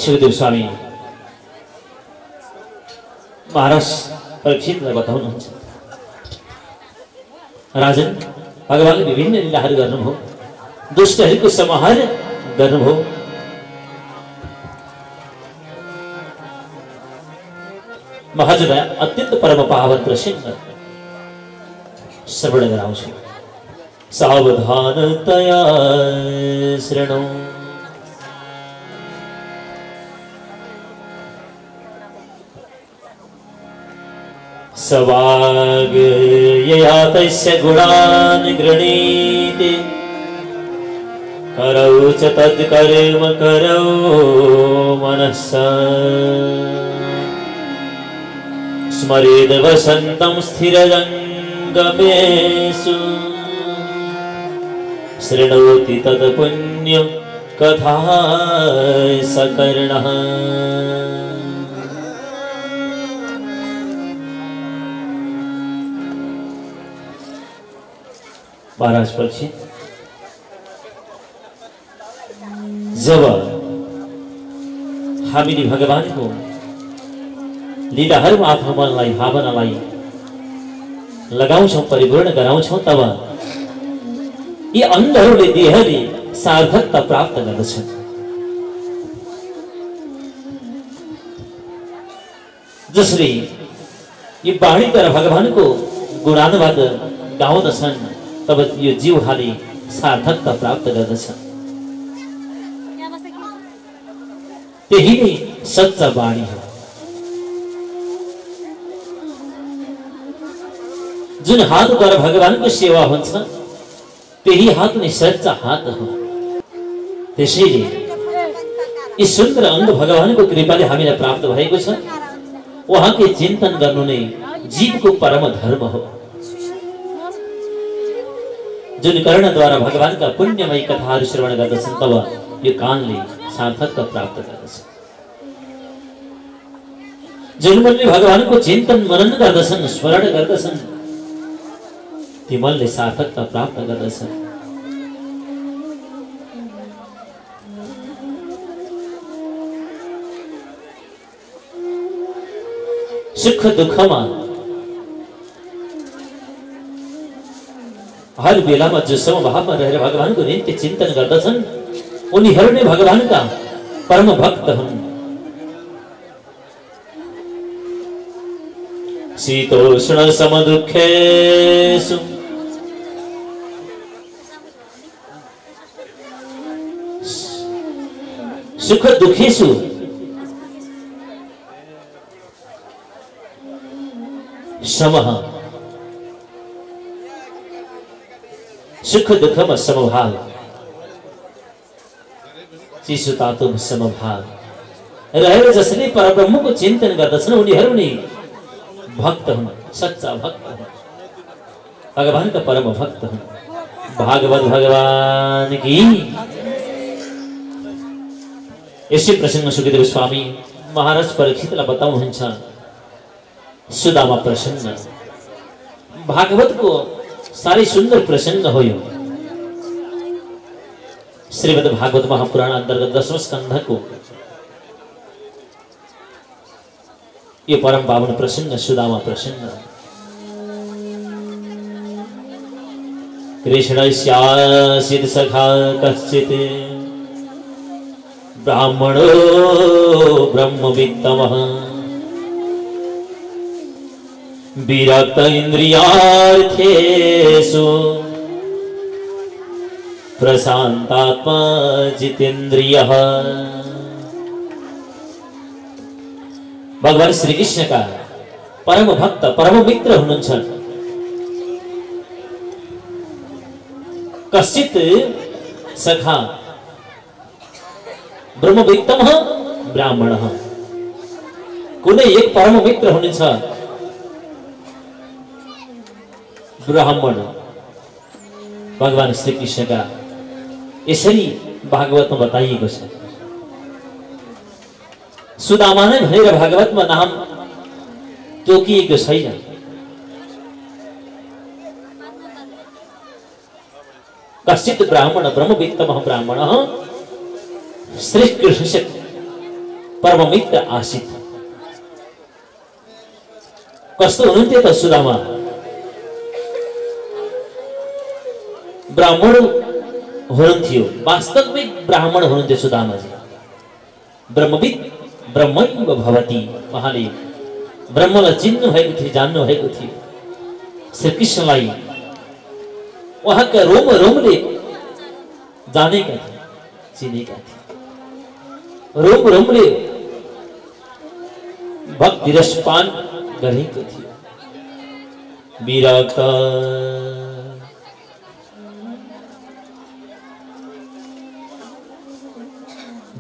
सुखदेव स्वामी महाराज परीक्षितलाई बताउनुहुन्छ, राजन, भगवानले विभिन्न लीलाहरू गर्नुभयो, दुष्टहरूको संहार गर्नुभयो। म हजुरलाई अत्यन्त परम पावन प्रसन्न श्रवण गराउँछु। सावधानतया शृणु। सवागयया तस्य गुणान् गृणीते, करौ च तत्कर्म करौ मनसा, स्मरेद वसन्तं स्थिरजङ्गमेषु, शृणोति तत्पुण्यं कथा सकर्णः। महाराज परीक्षित, जब हामीले भगवानको लीलाहरूमा आफ्नो मनलाई भावनालाई लगाउँछौं, परिपूर्ण गराउँछौं, तब यी अन्धहरूले देहले सार्थकता प्राप्त गर्दछन्। जसले यी वाणीद्वारा भगवानको गुणानुवाद गाउँदछन्, तब यो जीवहरूले सार्थकता प्राप्त गर्दछन्। त्यही नै सच्चा वाणी हो। जुन हातद्वारा भगवानको सेवा हुन्छ, त्यही हात नै सच्चा हात हो। त्यसैले यी सुन्दर अङ्ग भगवानको कृपाले हामीलाई प्राप्त भएको छ। उहाँकै चिन्तन गर्नु नै जीवको परम धर्म हो। जुन कर्णद्वारा भगवानका पुण्यमय कथाहरू श्रवण गर्दछन्, तब यो कानले सार्थकता प्राप्त गर्दछ। जुन मनले भगवानको चिन्तन मनन गर्दछन्, स्मरण गर्दछन्, ती मनले सार्थकता प्राप्त गर्दछन्। सुख दुःखमा हर बेलामा जो समभावमा रहेर भगवानको नित्य चिन्तन गर्दछन्, उनीहरू नै भगवानका परम भक्त हुन्। शीतोष्ण समदुःखेषु सुख दुःखेषु समः, सुख दुःखमा समभाव, चिसो तातोमा समभाव रहेर जसले परब्रह्मको चिन्तन गर्दछन्, उनीहरू नै भक्त हुन्, सच्चा भक्त हुन्, भगवानका परम भक्त हुन्। भागवत भगवान की। यसै प्रसङ्ग सुखदेव स्वामी महाराज परीक्षितलाई बताउनुहुन्छ। सुदामा प्रसङ्ग भागवतको साह्रै सुन्दर प्रसङ्ग हो यो। श्रीमद् भागवत महापुराण अन्तर्गत 10औं स्कन्धको यो परम पावन प्रसङ्ग सुदामा प्रसङ्ग। कृष्णस्यासीत् सखा कश्चित् ब्राह्मणो ब्रह्मवित्तमः, विरक्त इन्द्रियार्थेषु प्रशान्तात्मा जितेन्द्रियः। भगवान श्री कृष्ण का परम भक्त परम मित्र हुनुहुन्छ। कश्चित् सखा ब्रह्मवित्तमः ब्राह्मणः, कुनै एक परम मित्र हुनुहुन्छ ब्राह्मण। भगवान श्री कृष्ण का यसरी भागवतमा बताइएको छ। सुदामा नै भनेर भागवतमा नाम तोकिएको छैन। कश्चित् ब्राह्मण ब्रह्मवित्तमः ब्राह्मणः श्री कृष्णस्य परम मित्र आशित कस्तो हुनुहुन्थ्यो त सुदामा ब्राह्मण हुनुहुन्थ्यो वास्तविक ब्राह्मण हुनुहुन्थ्यो सुदामाजी ब्रह्मविद ब्रह्मैव भवति उहाँले ब्रह्मलाई चिन्नु भएको थियो जान्नु भएको थियो श्री कृष्णलाई उहाँका रोम रोमले जानेका थिए चिनेका थिए रोम रोमले भक्ति रसपान गरेको थियो विरक्त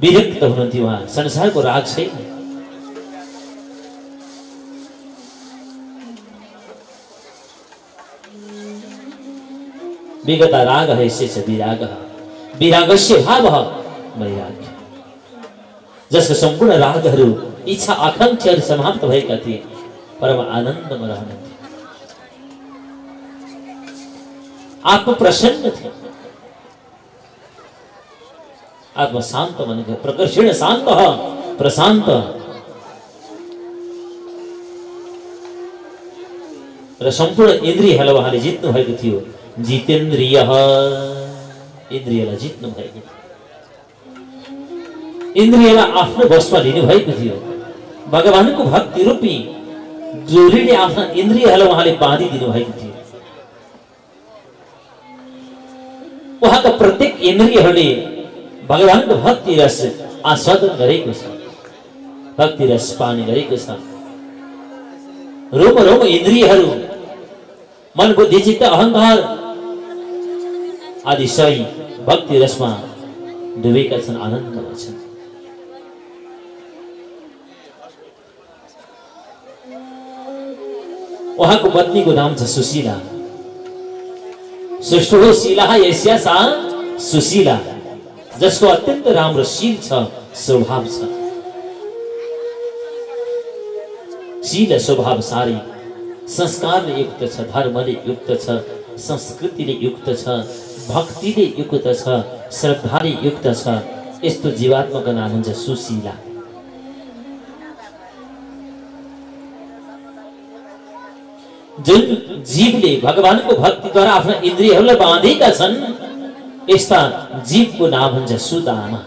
विरक्त हुनुहुन्थ्यो उहाँ संसारको राग छैन विगत राग हैस्य विराग विरागस्य भाव वैराग्य जसको सम्पूर्ण रागहरू इच्छा आकांक्षाहरू समाप्त भएका थिए परम आनन्दमा रहनुहुन्थ्यो आत्म प्रसन्न थियो आत्म शान्त भनेको प्रकर्षण शान्त प्रशान्त र सम्पूर्ण इन्द्रियहरूलाई उहाँले जित्नु भएको थियो जितेन्द्रिय इन्द्रियलाई जित्नु भएको थियो इन्द्रियलाई आफ्नो वशमा लिनु भएको थियो भगवानको भक्ति रूपी जोडीले आफ्ना इन्द्रियहरूलाई उहाँले बाँधिदिनु भएको थियो उहाँका प्रत्येक इन्द्रियहरूले भगवानको भक्ति रस आस्वादन गरेको छ भक्ति रस पानी गरेको छ रोम रोम इन्द्रियहरू मन बुद्धि चित्त अहंकार आदि सबै भक्ति रसमा डुबेका छन् आनन्दमा छन् उहाँको पत्नीको नाम छ सुशीला सुष्ठो शीला यस्या सा सुशीला जसको अत्यन्त राम्रो शील छ स्वभाव छ शील स्वभाव सारी संस्कारले युक्त छ धर्मले युक्त छ संस्कृतिले युक्त छ भक्तिले युक्त छ श्रद्धाले युक्त छ यस्तो जीवात्माको नाम हुन्छ सुशीला जुन जीवले भगवानको भक्तिद्वारा आफ्ना इन्द्रियहरूलाई बाँधेका छन् यस्ता जीवको नाम हुन्छ सुदामा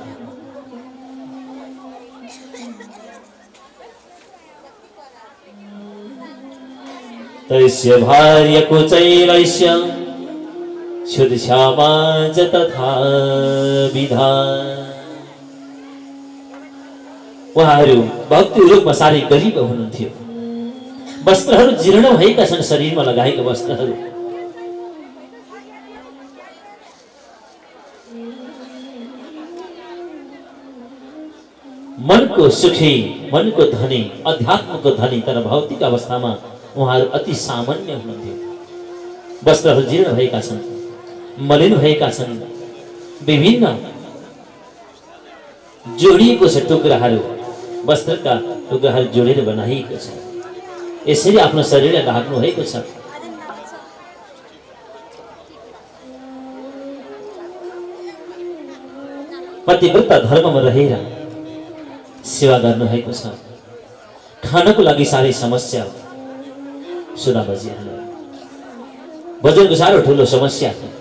तस्य भार्यको चैलस्य क्षुद्श्यामा च तथा विधा उहाँहरू भक्ति रूपमा साह्रै गरिब हुनुहुन्थ्यो वस्त्रहरू जीर्ण भएका छन् शरीरमा लगाएका वस्त्रहरू मनको सुखी मनको धनी अध्यात्मको धनी तर भौतिक अवस्थामा उहाँहरू अति सामान्य हुनुहुन्थ्यो वस्त्रहरू जीर्ण भएका छन् मलिन भएका छन् विभिन्न जोडिएको छ टुक्राहरू वस्त्रका टुक्राहरू जोडेर बनाइएको छ यसरी आफ्नो शरीरलाई ढाक्नु भएको छ पतिव्रत धर्ममा रहेर सेवा गर्नु भएको छ खानको लागि साह्रै समस्या सुदामाजीहरूलाई भोजनको साह्रो ठुलो समस्या थियो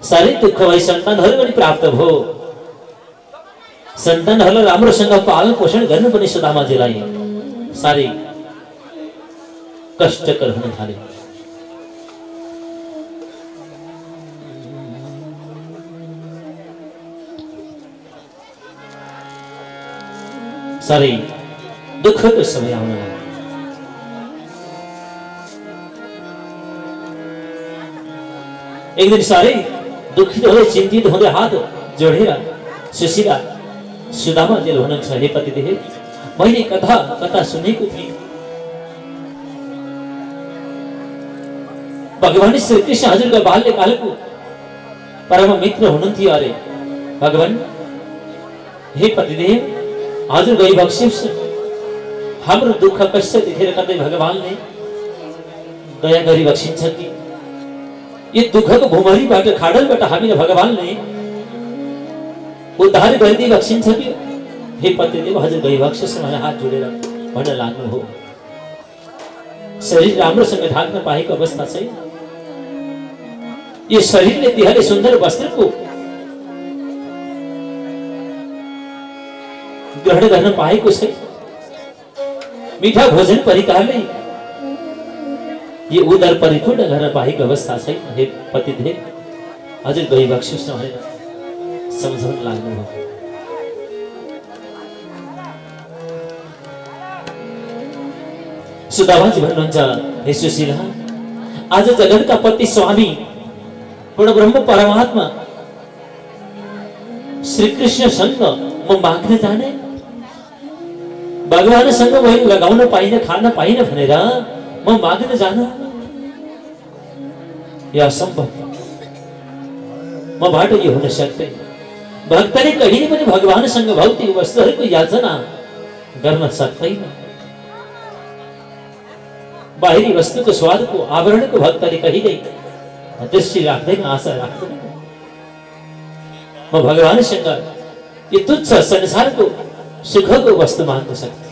साह्रै दुःख भई सन्तानहरू पनि प्राप्त भयो सन्तानहरूलाई राम्रोसँग पालन पोषण गर्नुपर्ने सुदामाजीलाई साह्रै कष्टकर हुन थाल्यो साह्रै दुःखको समय आउन लाग्यो एक दिन साह्रै दुखित हुँदै चिन्तित हुँदै हात जोडेर सुशीला सुदामाजीले हुनुहुन्छ हे पतिदेव मैले कथा कथा सुनेको थिएँ भगवान श्री कृष्ण हजुरको बाल्यकालको परम मित्र हुनुहुन्थ्यो अरे भगवान हे पतिदेव हजुर गइबक्सियोस् हाम्रो दुःख कष्ट देखेर कतै भगवानले दया गरी बक्सिन्छ कि यो दुःखको भुमरीबाट खाडलबाट हामीले भगवानले उद्धार गरिदिई बक्सिन्छ कि हे पतिदेव हजुर गैबक्सेस भनेर हात जोडेर भन्न लाग्नु हो शरीर राम्रोसँग ढाक्न पाएको अवस्था छैन यो शरीरले तिहारले सुन्दर वस्त्रको ग्रहण गर्न पाएको छैन मीठा भोजन परिकारले यो उदर परिपूर्ण गर्न पाएको अवस्था छैन हे पतिदेव हजुर गैबक्सेस भनेर सम्झाउन लाग्नु हो सुदामाजी भन्नुहुन्छ हे सुशीला आज जगतका पति स्वामी पूर्ण ब्रह्म परमात्मा श्री कृष्णसँग म माग्न जाने भगवानसँग मैले लगाउन पाइन खान पाइन भनेर म माग्न जान यो असम्भव मबाट यो हुन सक्दैन भक्तले कहिले पनि भगवानसँग भौतिक वस्तुहरूको याचना गर्न सक्दैन बाहिरी वस्तुको स्वादको आवरणको भक्तले कहिल्यै दृष्टि राख्दैन आशा राख्दैन म भगवानसँग यो तुच्छ संसारको सुखको वस्तु माग्न सक्थे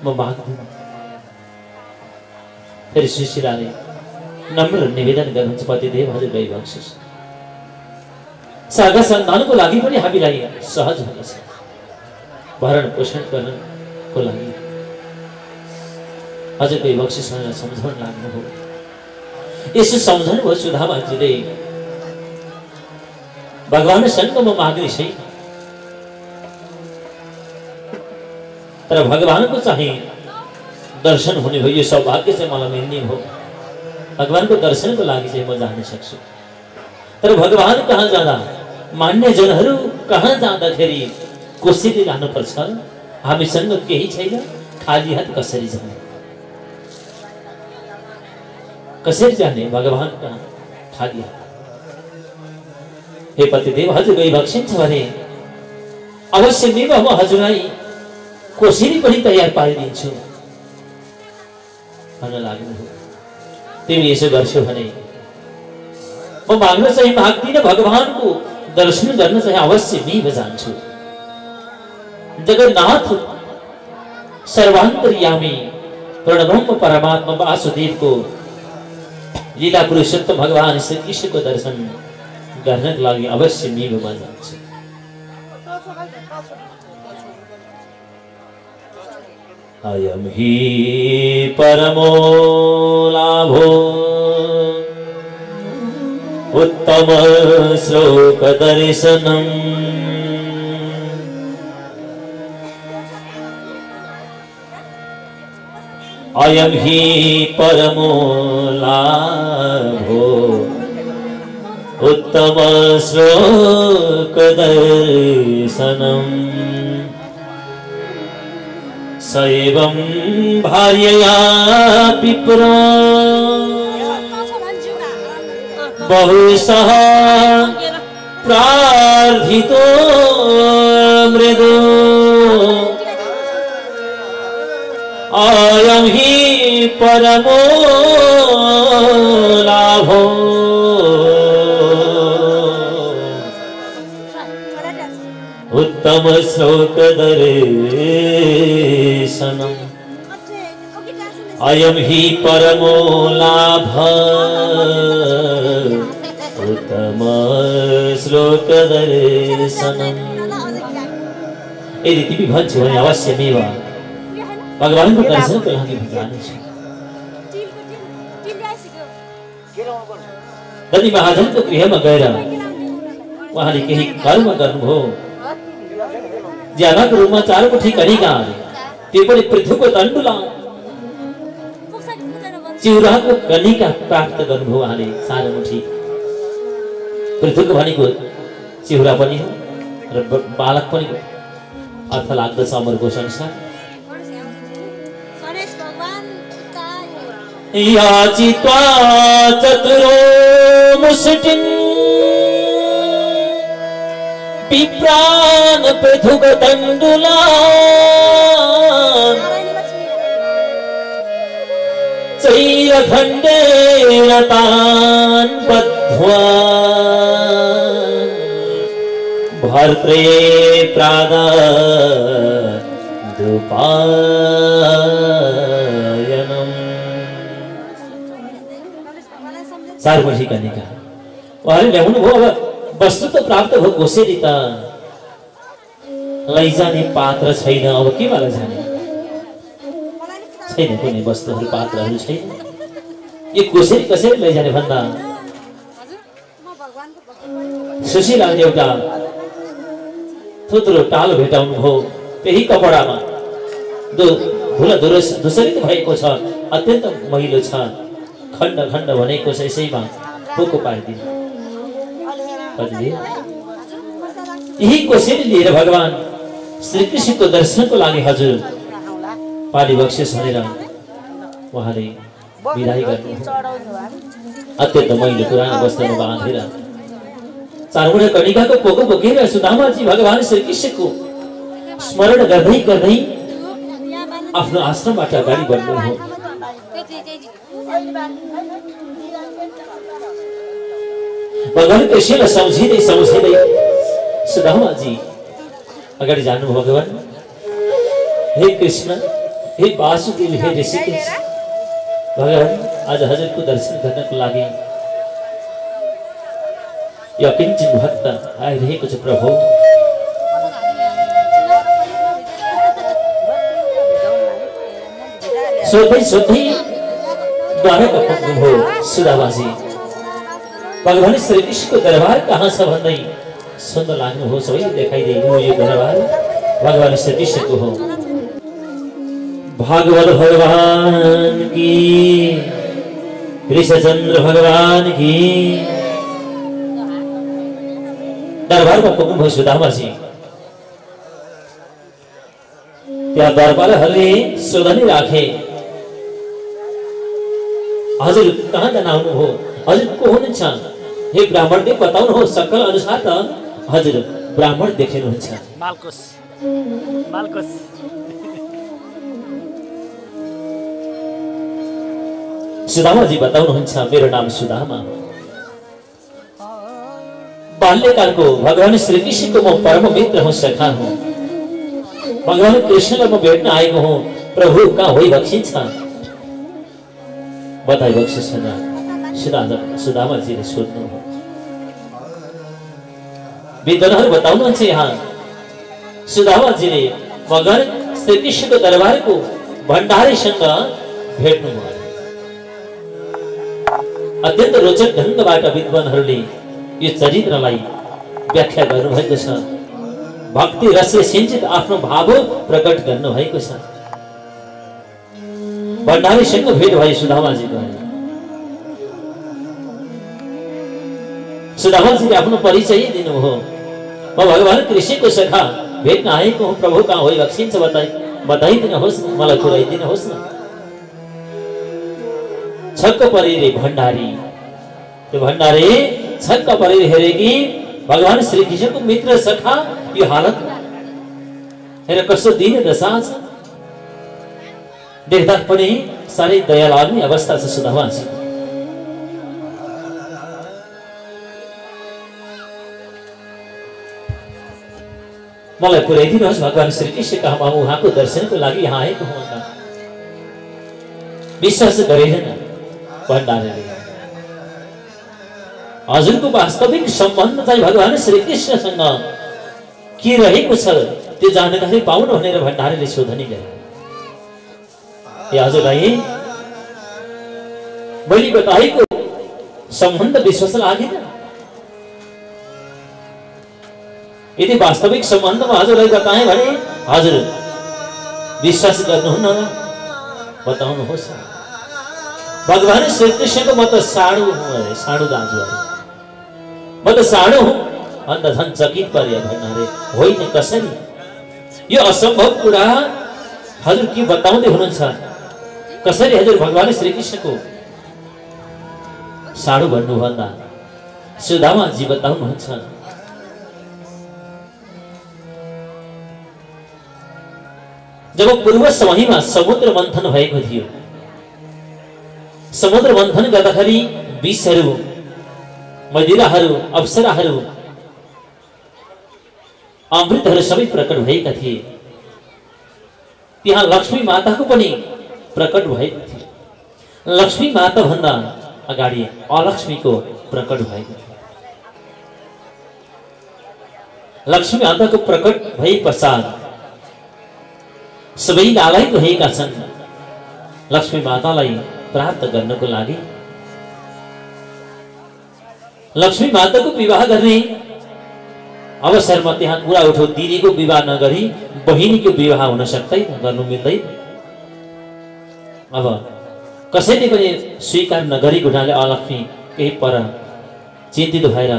म माग्दिन फेरि सुशीलाले नम्र निवेदन गर्नुहुन्छ पतिदेव हजुर गैबक्सेस सागा सन्तानको लागि पनि हामीलाई सहज हुनेछ भरण पोषण गर्नको लागि हजुर गैबक्सेस भनेर सम्झाउन लाग्नु हो यसो सम्झनु भयो सुदामाजीले भगवानसँग म माग्ने छैन तर भगवानको चाहिँ दर्शन हुने भयो यो सौभाग्य चाहिँ मलाई मिल्ने हो भगवानको दर्शनको लागि चाहिँ म जान सक्छु तर भगवान कहाँ जाँदा मान्य जनहरू कहाँ जाँदाखेरि कसरी जानुपर्छ हामीसँग केही छैन खाली हात कसरी जाने कसरी जाने भगवान कहाँ खाली हात हे पतिदेव हजुर गइबक्सिन्छ भने अवश्य नै म हजुरलाई कसरी पनि तयार पारिदिन्छु भन्न लाग्नु हो तिमी यसो गर्छौ भने म माग्न चाहिँ माग्दिन भगवानको दर्शन गर्न चाहिँ अवश्य नै म जान्छु जगन्नाथ सर्वान्तर्यामी पूर्णब्रह्म परमात्मा वासुदेवको लीला पुरुषोत्तम भगवान श्री कृष्णको दर्शन गर्नको लागि अवश्य नै म जान्छु अयम हि परमो लाभो उत्तम श्लोक दर्शनम् अयम हि परमो लाभो उत्तम श्लोक दर्शनम् सैवं भार्यया विप्रो बहुशः प्रार्थितो मृदु अयं हि परमो लाभो उत्तम श्लोक दर्शनम् अयं हि परमो लाभ उत्तम श्लोक दर्शनम् यदि तिमी भन्छौ भने अवश्य नै भगवानको दर्शनको लागि जानेछु धनी महाजनको गृहमा गएर उहाँले केही कर्म गर्नुभयो ज्यादाको रूपमा 4 मुठी कनिका त्यो पनि पृथ्वीको तण्डुला चिउराको कनिका प्राप्त गर्नुभयो उहाँले 4 मुठी पृथ्वीको भनेको चिउरा पनि हो र बालक पनि हो अर्थ लाग्दछ अमरको संसार याचित्वा चतुरो मुष्टिं विप्रान् पृथुकतण्डुलान् चैरखण्डेन तान् बद्ध्वा भर्त्रे प्रादाय रूपायनम। चार वर्षीका निका उहाँले ल्याउनु भयो। अब वस्तु त प्राप्त भयो, घोसेरी त लैजाने पात्र छैन। अब के वाला जाने, छैन कुनै वस्तुहरू पात्रहरू छैन। यो घोसेरी कसरी लैजाने भन्दा सुशीलाले एउटा थुत्रो टालो भेटाउनु भयो। त्यही कपडामा धुला धुसरित भएको छ, अत्यन्त मैलो छ, खण्ड खण्ड भनेको छ। यसैमा पोको पारिदिनु। यही कोसेली लिएर भगवान श्रीकृष्णको दर्शनको लागि हजुर पाली बक्सेस भनेर उहाँले विदाई गर्नु। अत्यन्त मैलो पुरानो वस्त्रमा बाँधेर चारवटा कणिकाको पोको बोकेर सुदामाजी भगवान श्रीकृष्णको स्मरण गर्दै गर्दै आफ्नो आश्रमबाट अगाडि बढ्नुभयो। भगवान कृष्णलाई सम्झिँदै सम्झिँदै सुदामाजी अगाडि जानुभयो। भगवान हे कृष्ण, हे वासुदेव, हे ऋषिकेश, भगवान आज हजुरको दर्शन गर्नको लागि यो किञ्चित भक्त आइरहेको छ प्रभु। सोध्दै सोध्दै द्वारका पुग्नुभयो सुदामाजी। भगवान श्रीकृष्णको दरबार कहाँ छ भन्दै सुन्न लाग्नुभयो। सबैले देखाइदिनु यो दरबार भगवान श्रीकृष्णको हो। भागवत भगवान की, कृष्णचन्द्र भगवान की। दरबारमा पुग्नुभयो सुदामाजी। त्यहाँ दरबारहरूले सोधनी राखे, हजुर कहाँ जान आउनुभयो, हजुर को हुनुहुन्छ? हे ब्राह्मणले बताउनुहोस्। सकल अनुसार त हजुर ब्राह्मण देखिनुहुन्छ। मालकोस मालकोस। सुदामाजी बताउनुहुन्छ, मेरो नाम सुदामा हो। बाल्यकालको भगवान श्रीकृष्णको म परम मित्र हुँ, सखा हुँ। भगवान कृष्णलाई म भेट्न आएको हुँ। प्रभु कहाँ होइ बक्सिन्छ? बताइ बक्सिन्छ। सुदामाजीले सोध्नु। विद्वानहरू बताउनुहुन्छ यहाँ सुदामाजीले भगवान श्रीकृष्णको दरबारको भण्डारीसँग भेट्नुभयो। अत्यन्त रोचक ढङ्गबाट विद्वानहरूले यो चरित्रलाई व्याख्या गर्नुभएको छ। भक्ति रसले सिंचित आफ्नो भाव प्रकट गर्नुभएको छ। भण्डारीसँग भेट भयो सुदामाजीको। सुदामाजीले आफ्नो परिचय दिनुभयो। म भगवान कृष्णको सखा भेट्न आएको हुँ। प्रभु कहाँ होइ बक्सिन्छ बताइदिनुहोस्, मलाई पुर्याइदिनुहोस् न। छक्क परेर भण्डारी, त्यो भण्डारी छक्क परेर हेरे कि भगवान श्रीकृष्णको मित्र सखा यो हालत हेर कस्तो दीन दशा छ। देख्दा पनि साह्रै दया लाग्ने अवस्था छ सुदामाजी। मलाई पुर्याइदिनुहोस् भगवान श्रीकृष्ण कहाँ म उहाँको दर्शनको लागि यहाँ आएको हुँ। विश्वास गरेन भण्डारीले। हजुरको वास्तविक सम्बन्ध चाहिँ भगवान श्रीकृष्णसँग के रहेको छ त्यो जानकारी पाउनु भनेर भण्डारीले सोधनी गरे। हजुरलाई मैले बताएको सम्बन्ध विश्वास लागेन? यदि वास्तविक सम्बन्धमा हजुरलाई बताएँ भने हजुर विश्वास गर्नुहुन्न? बताउनुहोस्। भगवान श्रीकृष्णको म त साडु हुँ अरे, साडु दाजु अरे, म त साडु हुँ। अन्त झन् चकित परे भण्डारी। होइन कसरी? यो असम्भव कुरा हजुर के बताउँदै हुनुहुन्छ? कसरी हजुर भगवान श्रीकृष्णको साडु भन्नुभन्दा सुदामाजी बताउनुहुन्छ। जब पूर्व समयमा समुद्र मन्थन भएको थियो, समुद्र मन्थन गर्दाखेरि विषहरू, मदिराहरू, अप्सराहरू, अमृतहरू सबै प्रकट भएका थिए। त्यहाँ लक्ष्मी माताको पनि प्रकट भएको थियो। लक्ष्मी माता भन्दा अगाडि अलक्ष्मीको प्रकट भएको थियो। लक्ष्मी माताको प्रकट भए पश्चात सबै लालायित भएका छन् लक्ष्मी मातालाई प्राप्त गर्नको लागि। लक्ष्मी माताको विवाह गर्ने अवसरमा त्यहाँ कुरा उठो, दिदीको विवाह नगरी बहिनीको विवाह हुन सक्दैन, गर्नु मिल्दैन। अब कसैले पनि स्वीकार नगरेको हुनाले अलक्ष्मी केही पर चिन्तित भएर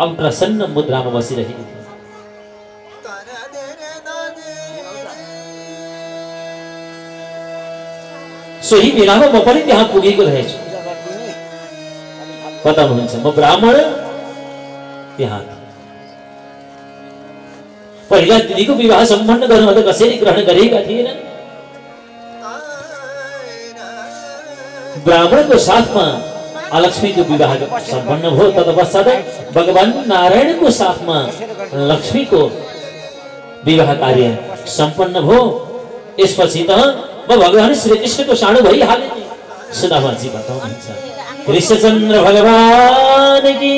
अब प्रसन्न मुद्रामा बसिरहेकी थिए। सोही बेलामा म पनि त्यहाँ पुगेको रहेछु। बताउनुहुन्छ म ब्राह्मण त्यहाँ पहिला दिदीको विवाह सम्पन्न गर्नु त कसैले ग्रहण गरेका थिएनन्। ब्राह्मणको साथमा अलक्ष्मीको विवाह सम्पन्न भयो। तत्पश्चात भगवान नारायणको साथमा लक्ष्मीको विवाह कार्य सम्पन्न भयो। यसपछि त म भगवान श्री कृष्णको सानो भइहाले। सुदामाजी बताउनुहुन्छ कृष्णचन्द्र भगवान की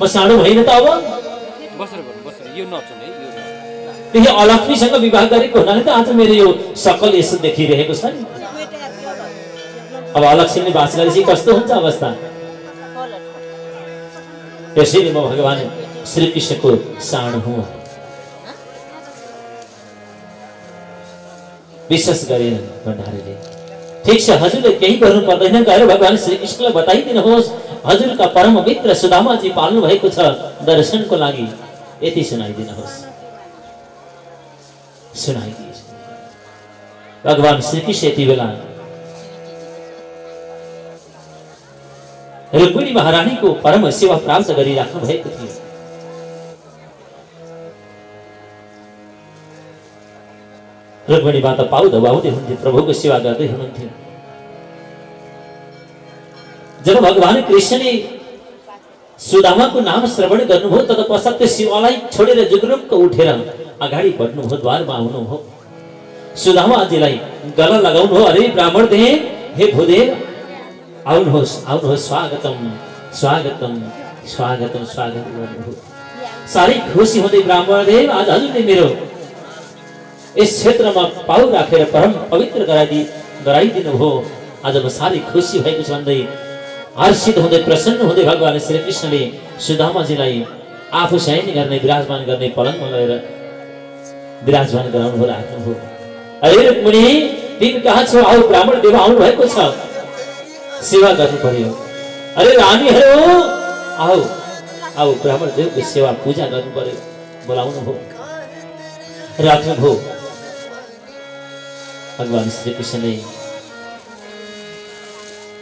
म सानो भइन त अब त्यही अलक्ष्मीसँग विवाह गरेको हुनाले त आज मेरो यो सकल यसो देखिरहेको छ नि। अब अलक्ष्मीले बास गरेपछि कस्तो हुन्छ अवस्था। त्यसैले म भगवान श्री कृष्णको सानो हुँ। विश्वास गरेन भण्डारीले। ठीक छ हजुरले केही गर्नु पर्दैन, गएर भगवान श्री कृष्णलाई बताइदिनुहोस् हजुरका परम मित्र सुदामाजी पाल्नु भएको छ दर्शनको लागि, यति सुनाइदिनुहोस्। सुनाइदिए भगवान श्री कृष्ण यति बेला रुक्मिणी महारानीको परम सेवा प्राप्त गरिराख्नु भएको थियो। रुक्मिणी माता पाउ दबाउँदै हुन्थे, प्रभुको सेवा गर्दै हुनुहुन्थ्यो। जब भगवान कृष्णले सुदामाको नाम श्रवण गर्नुभयो तत्पश्चात त्यो शिवालाई छोडेर जुगरुक्क उठेर अगाडि बढ्नुभयो, द्वारमा आउनुभयो। सुदामाजीलाई गला लगाउनुभयो, अरे ब्राह्मण देव, हे भूदेव आउनुहोस् आउनुहोस्, स्वागतम स्वागतम स्वागतम स्वागत गर्नुभयो। साह्रै खुसी हुँदै ब्राह्मण देव आज हजुरले मेरो यस क्षेत्रमा पाउ राखेर परम पवित्र गराइदिनु भयो। आज म साह्रै खुसी भएको छु भन्दै हर्षित हुँदै प्रसन्न हुँदै भगवान श्री कृष्णले सुदामाजीलाई आफू शयन गर्ने विराजमान गर्ने पलङमा लगेर विराजमान गराउनु राख्नुभयो। अरे रुक्मिणी तिमी कहाँ छौ? आऊ ब्राह्मण देव आउनु भएको छ, सेवा गर्नु पर्यो। अरे रानीहरू आऊ आऊ ब्राह्मण देवको सेवा पूजा गर्नु पर्यो, बोलाउनु भयो, राख्नुभयो। भगवान श्री कृष्णले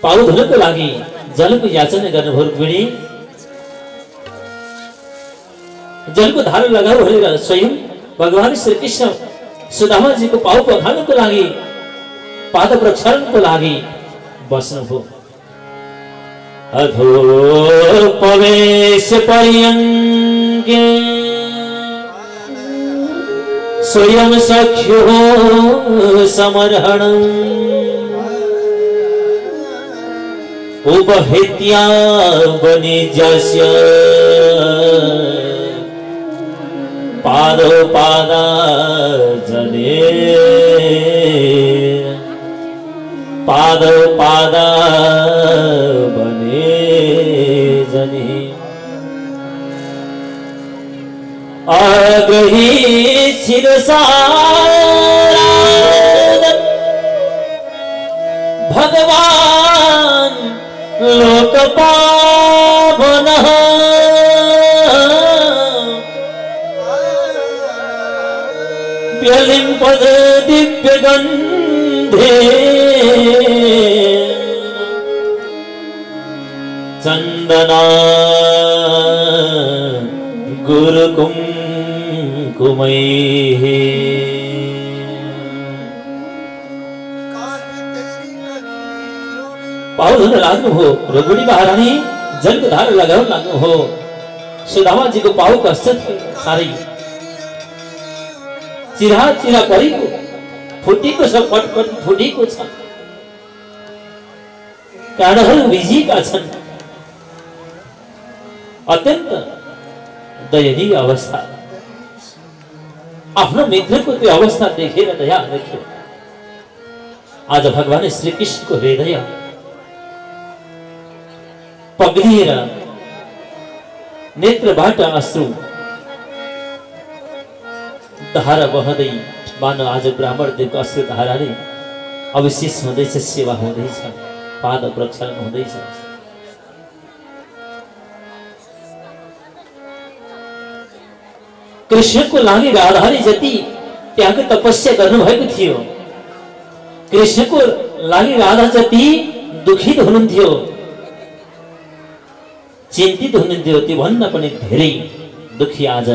पाउ धुनको लागि जलको याचना गर्नुभयो। रुक्मिणी जलको धारो लगाऊ भनेर स्वयं भगवान श्री कृष्ण सुदामाजीको पाउ पखाल्नको लागि पाद प्रक्षालनको लागि बस्नुभयो। अधो प्रवेश पर्यङ्के स्वयं सख्यो समर्हणम् उपहृत्या वनिजस्य पादो पादा जने पादो पादा बने जने आग्रही शिरसा भगवान लोकपावनः व्यलिम्पद दिव्यगन्धे चन्दना गुरुकुङ्कुमैः पाउ धुन लाग्नु हो। रुक्मिणी महारानी जलको धार लगाउन लाग्नु हो। सुदामाजीको पाउ कस्तो थियो, साह्रै चिरा चिरा परेको फुटेको छ, पटपट फुटेको छ, काँडाहरू भिजिएका छन्। अत्यन्त दयनीय अवस्था। आफ्नो मित्रको त्यो अवस्था देखेर दया देखियो। आज भगवान श्री कृष्णको हृदय पग्लिएर नेत्रबाट अश्रु धारा बहँदै मानव आज ब्राह्मण देवको अश्रु धाराले अविशेष हुँदैछ, सेवा हुँदैछ, पाद प्रक्षालन हुँदैछ। कृष्णको लागि राधाले जति त्यहाँको तपस्या गर्नुभएको थियो, कृष्णको लागि राधा जति दुखित हुनुहुन्थ्यो, चिन्तित हुनुहुन्थ्यो, त्योभन्दा पनि धेरै दुखी आज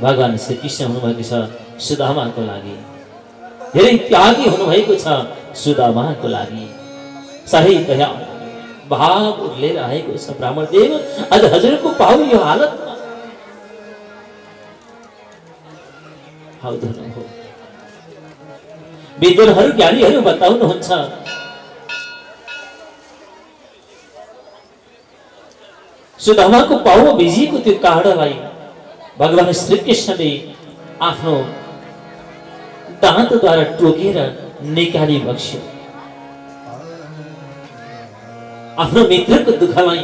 भगवान श्री कृष्ण हुनुभएको छ सुदामाको लागि। धेरै त्यागी हुनुभएको छ सुदामाको लागि। सही दया भाव उर्लेर आएको छ। ब्राह्मण देव आज हजुरको पाउ यो हालतमा विद्वानहरू ज्ञानीहरू बताउनुहुन्छ, सुदामाको पाउमा भिजिएको त्यो काँडालाई भगवान श्री कृष्णले आफ्नो दाँतद्वारा टोकेर निकाली बक्स्यो। आफ्नो मित्रको दुःखलाई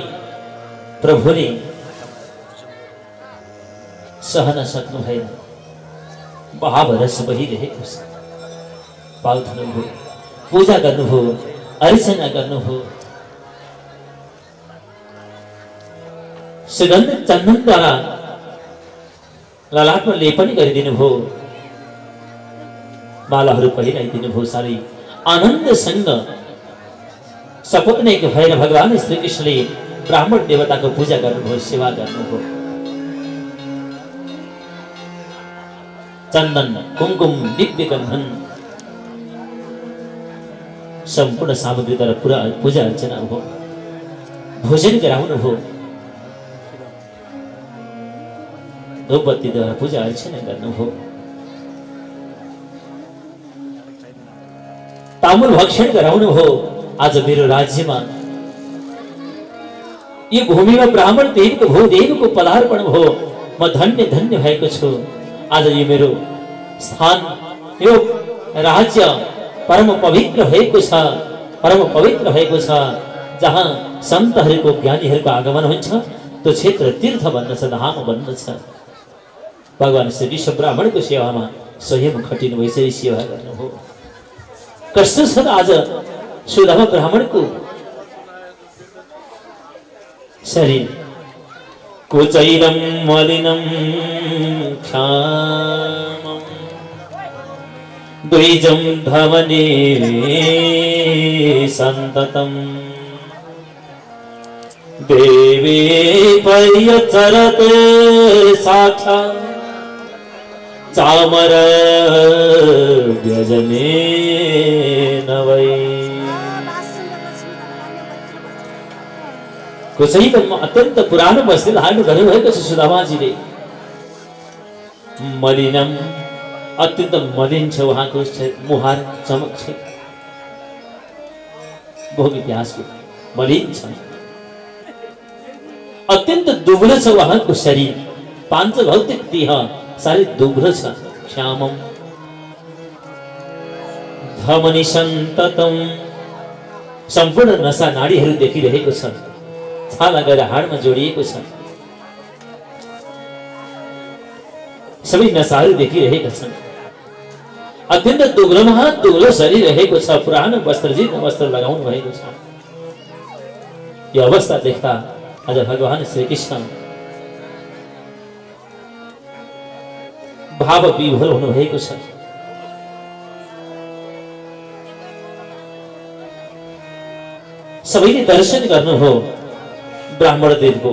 प्रभुले सहन सक्नु भएन। भावरस बहिरहेको छ। पाउ धुनुभयो, पूजा गर्नुभयो, अर्चना गर्नुभयो, सुगन्ध चन्दनद्वारा ललाटमा लेपन गरिदिनु भयो, मालाहरू पहिराइदिनु भयो। साह्रै आनन्दसँग सपत्नीक भएर भगवान श्री कृष्णले ब्राह्मण देवताको पूजा गर्नुभयो, सेवा गर्नुभयो। चन्दन कुमकुम दिव्य गन्धन सम्पूर्ण सामग्रीद्वारा पुरा पूजा अर्चना भयो, भोजन गराउनु भयो, धूपबत्तीद्वारा पूजा अर्चना गर्नुभयो, ताम्बूल भक्षण गराउनु भयो। आज मेरो राज्यमा यो भूमिमा ब्राह्मण देवको भूदेवको पदार्पण भयो। म धन्य धन्य भएको छु। आज यो मेरो स्थान, यो राज्य परम पवित्र भएको छ, परम पवित्र भएको छ। जहाँ सन्तहरूको ज्ञानीहरूको आगमन हुन्छ त्यो क्षेत्र तीर्थ बन्दछ, धाम बन्दछ। भगवान श्री कृष्ण ब्राह्मणको सेवामा स्वयं खटिनु भएछ, सेवा गर्नुभयो। कस्तो छ आज सुदामा ब्राह्मणको शरीर। कुचैरं मलिनं क्षामं द्विजं धवने सन्ततं देवे पर्यचरते साक्षात् चामर व्यजने नवै। कुचैरमा अत्यन्त पुरानो बस्ती धारण गर्नुभएको छ सुदामाजीले। मलिनम अत्यन्त मलिन छ उहाँको मुहार, चमक छ, भोग इतिहासको मलिन छ। अत्यन्त दुब्लो छ उहाँको शरीर, पाञ्च भौतिक देह साह्रै दुब्लो छ। श्यामम धमनी सन्ततम सम्पूर्ण नसा नाडीहरू देखिरहेको छ, छाला गएर हाडमा जोडिएको छ। सबै नसाहरू देखिरहेका छन्। अत्यन्त दुग्लो दुग्लो शरीर रहेको छ। पुरानो वस्त्र, जीर्ण वस्त्र लगाउनु भएको छ। यो अवस्था देख्दा आज भगवान श्री कृष्ण भाव विभोर हुनु भएको छ। सबैले दर्शन गर्नुभयो ब्राह्मण देवको।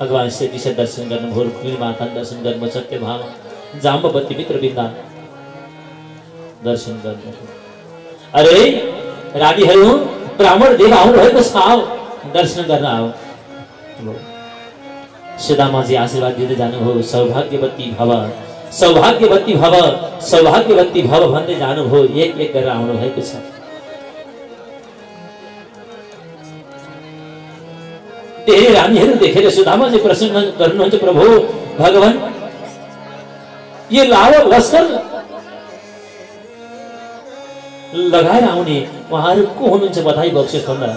भगवान श्री कृष्ण दर्शन गर्नुभयो, रुक्मिणी माता दर्शन गर्नुभयो, सत्यभामा, जाम्बवती मित्र बिन्दा दर्शन गर्नुभयो। अरे रानीहरू, ब्राह्मण देव आउनु भएको छ, आओ दर्शन गर्न आओ। सुदामाजी आशीर्वाद दिँदै जानुभयो। सौभाग्यवती भव, सौभाग्यवती भव भन्दै जानुभयो, एक एक गरेर आउनु भएको छ। धेरै रानीहरू देखेर सुदामाजी प्रसन्न गर्नुहुन्छ, प्रभु भगवान यो लावा लस्कर लगाएर आउने उहाँहरू को हुनुहुन्छ बधाई बक्सियोस् भन्दा।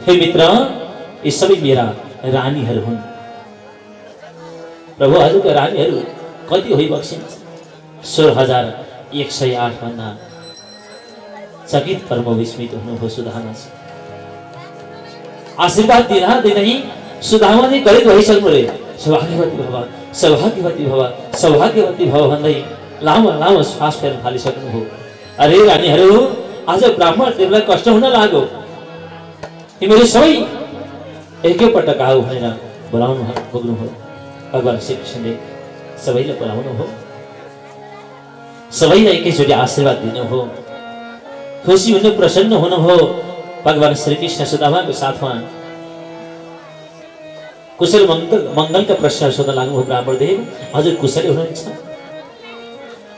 हे मित्र, यी सबै मेरा रानीहरू हुन्। प्रभु हजुरका रानीहरू कति होइ बक्सिन्छ? 16,108 भन्दा चकित कर्म विस्मित हुनुभयो सुदामाजी। आशीर्वाद दिँदै सुदामाजी गरिब भइसक्नु रे। सौभाग्यवती भव भन्दै लामो लामो श्वास फेर्न थालिसक्नुभयो। अरे रानीहरू, आज ब्राह्मण देवलाई कष्ट हुन लाग्यो। तिमीहरू सबै एकैपटक आऊ भनेर बोलाउनु पुग्नुभयो। भगवान श्रीकृष्णले सबैलाई बोलाउनु हो, सबैलाई एकैचोटि आशीर्वाद दिनुभयो, खुसी हुनु, प्रसन्न हुनुभयो। भगवान श्रीकृष्ण सुदामाको साथमा कुशल मङ्गलका प्रश्न सोध्न लाग्नुभयो। ब्राह्मण देव, हजुर कुशली हुनुहुन्छ?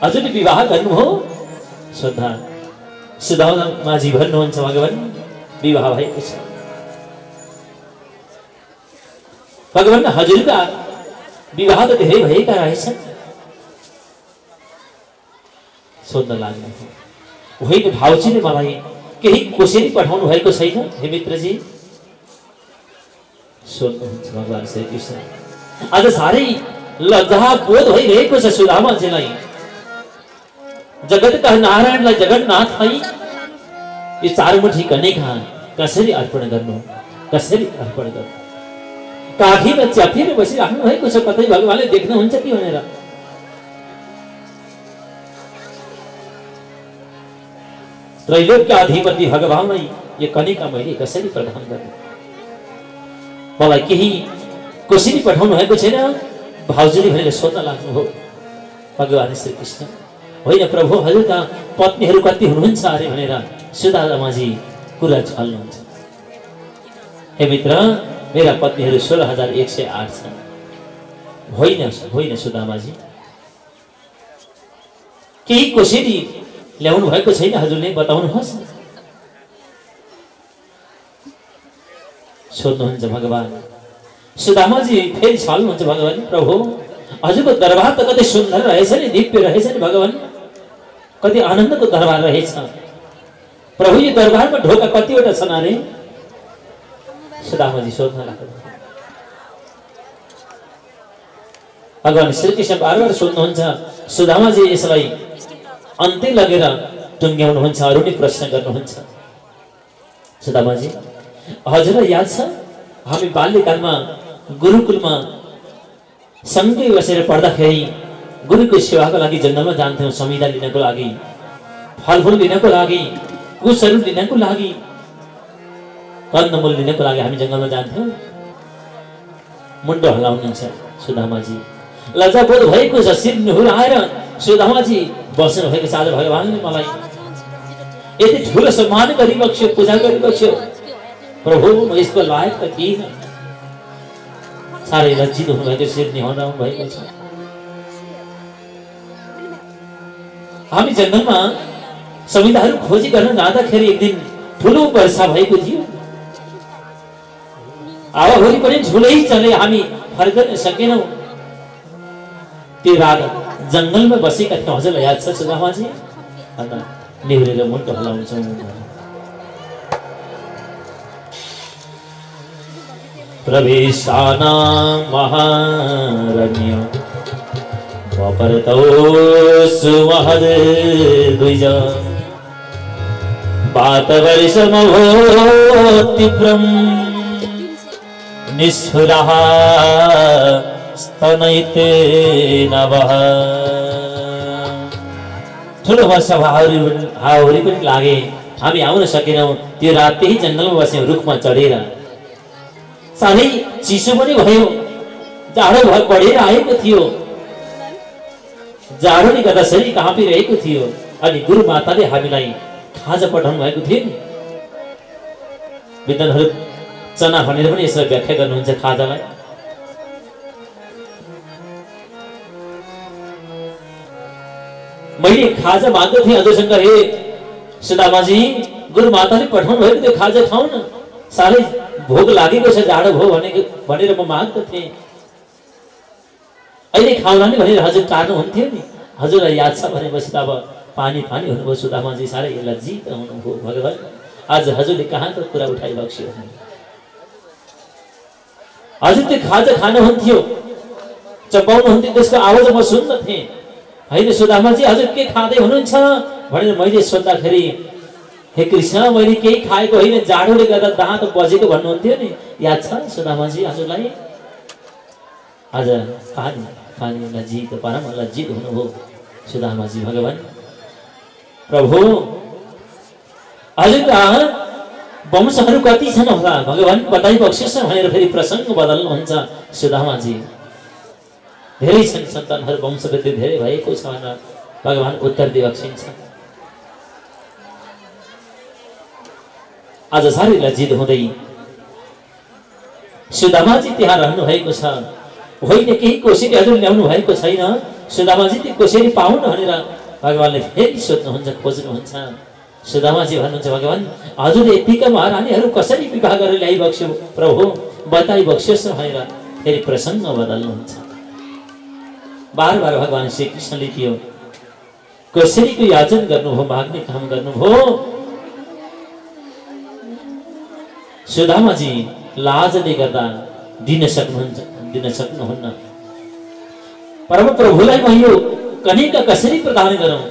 हजुरले विवाह गर्नुभयो? सोद्धा सुदामाजी भन्नुहुन्छ, भगवान विवाह भएको छ। भगवान हजुरका विवाह त धेरै भएका रहेछन्। सोध्न लाग्नुभयो। होइन, भाउजीले मलाई केही कोसेली पठाउनु भएको छैन हे मित्रजी? सोध्नुहुन्छ भगवान श्रीकृष्ण। आज साह्रै लज्जाबोध भइरहेको छ सुदामाजीलाई। जगतका नारायणलाई जगन्नाथ है यो चारमुठी कनेका कसरी अर्पण गर्नु? काखीमा च्याफेर बसिराख्नु भएको छ। कतै भगवानले देख्नुहुन्छ कि भनेर। त्रैलोक्य अधिपति भगवानलाई यो कनिका मैले कसरी प्रदान गर्ने? मलाई केही कोसेली पठाउनु भएको छैन भाउजूले भनेर सोध्न लाग्नुभयो भगवान श्रीकृष्ण। होइन प्रभु, हजुरका पत्नीहरू कति हुनुहुन्छ अरे भनेर सुदामाजी कुरा छल्नुहुन्छ। हे मित्र, मेरा पत्नीहरू 16,108 छन्। होइन सुदामाजी, केही कोसेली ल्याउनु भएको छैन हजुरले? बताउनुहोस्। सोध्नुहुन्छ भगवान। सुदामाजी फेरि छल्नुहुन्छ भगवान। प्रभु, हजुरको दरबार त कति सुन्दर रहेछ नि, दिव्य रहेछ नि भगवान, कति आनन्दको दरबार रहेछ। प्रभु, यो दरबारमा ढोका कतिवटा छन् अरे? सुदामाजी सोध्न लाग्नु। भगवान श्रीकृष्ण बार सोध्नुहुन्छ। सुदामाजी यसलाई अन्त्य लगेर टुङ्ग्याउनुहुन्छ, अरू नै प्रश्न गर्नुहुन्छ। सुदामाजी, हजुरलाई याद छ हामी बाल्यकालमा गुरुकुलमा सँगै बसेर पढ्दाखेरि गुरुको सेवाको लागि जङ्गलमा जान्थ्यौँ, संविदा लिनको लागि, फलफुल लिनको लागि, कुशहरू लिनको लागि, कन्दमूल लिनको लागि हामी जङ्गलमा जान्थ्यौँ। मुन्टो हल्लाउनुहुन्छ सुदामाजी। लज्जाबोध भएको छ, शिर निहुराएर सुदामाजी बस्नु भएको छ। आज भगवानले मलाई यति ठुलो सम्मान गरिबक्स्यो, पूजा गरिबक्स्यो। प्रभु, म यसको लायक त थिइनँ। साह्रै लज्जित हुनुभएको, शिर निहुराउनु भएको छ। हामी जङ्गलमा संविधाहरू खोजी गर्न जाँदाखेरि एक दिन ठुलो वर्षा भएको थियो। हावाहुरी पनि ठुलै चले, हामी फर्कन सकेनौँ। त्यो रात जङ्गलमा बसेका थियौँ। हजुरलाई याद छ सुदामाजी? अन्त निहुरेर मुन्टो हल्लाउँछौँ। प्रवेशानां महारण्य वपरतौ सुमहद्विज वातवर्षमभो तीव्रं निष्ठुरः स्तनैते नवः। ठुलो वर्षा हावाहुरी पनि लागे, हामी आउन सकेनौँ। त्यो रात त्यही जङ्गलमा बस्यौँ, रुखमा चढेर। साह्रै चिसो पनि भयो, जाडो बढेर आएको थियो। जाडोले गर्दा शरीर काँपिरहेको थियो। अनि गुरु माताले हामीलाई खाजा पठाउनु भएको थियो नि। विद्वानहरू चना भनेर पनि यसलाई व्याख्या गर्नुहुन्छ खाजालाई। मैले खाजा माग्दै थिएँ हजुरसँग, हे सुदामाजी गुरु माताले पठाउनु भएको त्यो खाजा खाऊ न, साह्रै भोक लागेको छ, जाडो भयो भनेर म माग्दै थिएँ, अहिले खाउला नि भनेर हजुर टार्नुहुन्थ्यो नि। हजुरलाई याद छ भनेपछि त अब पानी हुनुभयो सुदामाजी, साह्रै लज्जित हुनुभयो भगवान। आज हजुरले कहाँको कुरा उठाइबक्स्यो, हजुर त्यो खाजा खानुहुन्थ्यो, चपाउनुहुन्थ्यो, त्यसको आवाज म सुन्न थिएँ। होइन सुदामाजी हजुर के खाँदै हुनुहुन्छ भनेर मैले सोद्धाखेरि, हे कृष्ण मैले केही खाएको होइन, जाडोले गर्दा दाँत बजेको भन्नुहुन्थ्यो नि, याद छ सुदामाजी हजुरलाई? आज पानी लज्जित, परम लज्जित हुनुभयो सुदामाजी। भगवान प्रभु हजुरका वंशहरू कति छन् होला भगवान बताइबक्सियोस् भनेर फेरि प्रसङ्ग बदल्नुहुन्छ सुदामाजी। धेरै छन् सन्तानहरू, वंशवृद्धि धेरै भएको छ भनेर भगवान उत्तर दिइबक्सिन्छ। आज साह्रै लज्जित हुँदै सुदामाजी त्यहाँ रहनु भएको छ। होइन केही कोसेली हजुर ल्याउनु भएको छैन, सुदामाजी त्यो कोसेली पाउन भनेर भगवानले फेरि सोध्नुहुन्छ, खोज्नुहुन्छ। सुदामाजी भन्नुहुन्छ, भगवान हजुरले यतिका महारानीहरू कसरी विवाह गरेर ल्याइबक्स्यो प्रभु, बताइबक्सियोस् भनेर फेरि प्रसङ्ग बदल्नुहुन्छ। बार भगवान श्री कृष्णले त्यो कोसेलीको याचन गर्नुभयो, माग्ने काम गर्नुभयो। सुदामाजी लाजले गर्दा दिन सक्नुहुन्न। परम प्रभुलाई म यो कन्यका कसरी प्रदान गरौँ?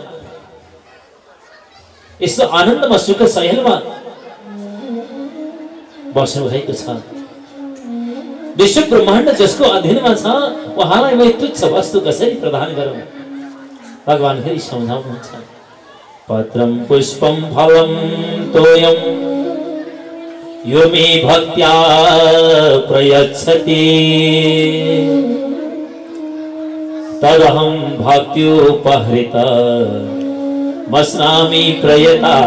यस्तो आनन्दमा सुख सहेलमा बस्नु भएको छ, विश्व ब्रह्माण्ड जसको अधीनमा छ, उहाँलाई म तुच्छ वस्तु कसरी प्रदान गरौँ? भगवान फेरि सम्झाउनुहुन्छ, पत्रम पुष्पम फलम तोयम यो मे भक्त्या प्रयच्छति तदहं भक्त्युपहृत वस्नामि प्रयतात्मनः।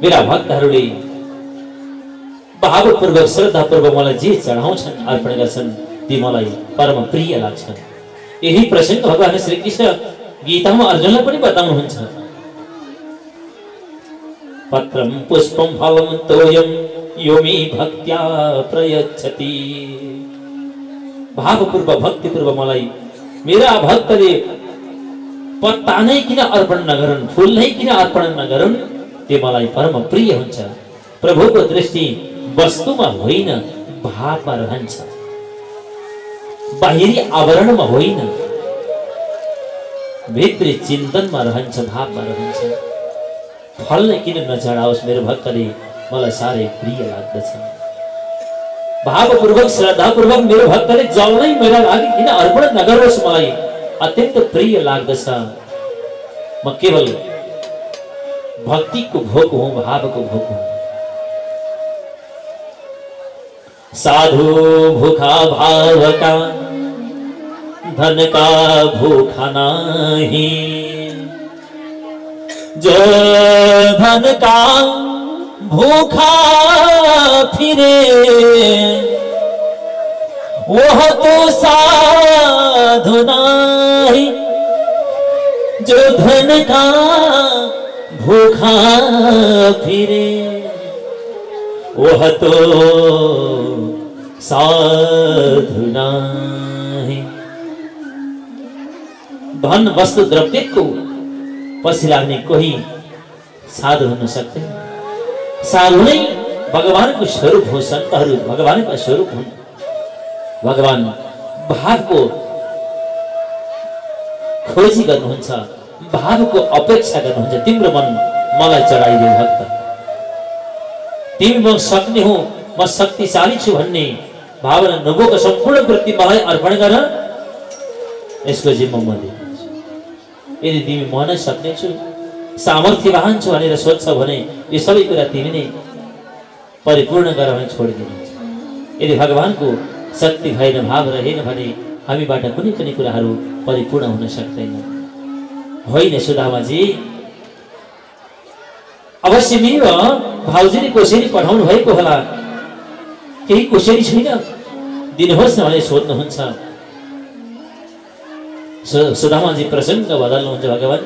मेरा भक्तहरूले भावपूर्वक श्रद्धापूर्वक मलाई जे चढाउँछन्, अर्पण गर्छन्, ती मलाई परम प्रिय लाग्छन्। यही प्रसङ्ग भगवान श्री कृष्ण गीतामा अर्जुनलाई पनि बताउनुहुन्छ। पत्रम पुष्पम फलम तोयम यो मे भक्त्या प्रयच्छति। भावपूर्वक भक्तिपूर्वक मलाई मेरा भक्तले पत्ता नै किन अर्पण नगरून्, फूल नै किन अर्पण नगरून्, त्यो मलाई परम प्रिय हुन्छ। प्रभुको दृष्टि वस्तुमा होइन, भावमा रहन्छ, बाहिरी आवरणमा होइन, भित्री चिन्तनमा रहन्छ, भावमा रहन्छ। फल नै किन नचढाओस्, मेरो भक्तले मलाई साह्रै प्रिय लाग्दछ। भावपूर्वक श्रद्धापूर्वक मेरो भक्तले जल नै मेरा लागि किन अर्पण नगरोस्, मलाई अत्यन्त प्रिय लाग्दछ। म केवल भक्तिको भोक हुँ, भावको भोक हुँ। साधु भूखा भावका धन का भूखा नाही, जो धन का भूखा फिरे वह तो साधु नाही, जो धन का भूखा फिरे वह तो साधु नाही। धन वस्तु द्रव्य को पछि लाग्ने कोही साधु हुन सक्दैन। साधु नै भगवानको स्वरूप हो। सन्तहरू भगवानका स्वरूप हुन्। भगवान भावको खोजी गर्नुहुन्छ, भावको अपेक्षा गर्नुहुन्छ। तिम्रो मन मलाई चढाइदेऊ भक्त, तिमी म सक्ने हो, म शक्तिशाली छु भन्ने भावना नभएको सम्पूर्ण वृत्ति मलाई अर्पण गर, यसको जिम्मा म दिन्छु। यदि तिमी म नै सक्ने छु, सामर्थ्यवान छु भनेर सोध्छौ भने यो सबै कुरा तिमी नै परिपूर्ण गर भने छोडिदिनुहुन्छ। यदि भगवानको शक्ति भएन, भाव रहेन भने हामीबाट कुनै पनि कुराहरू परिपूर्ण हुन सक्दैन। होइन सुदामाजी, अवश्य मेरो भाउजूले कोसेली पठाउनु भएको होला, केही कोसेली छैन दिनुहोस् न भने सोध्नुहुन्छ। सुदामाजी प्रसङ्ग बदल्नुहुन्छ भगवान।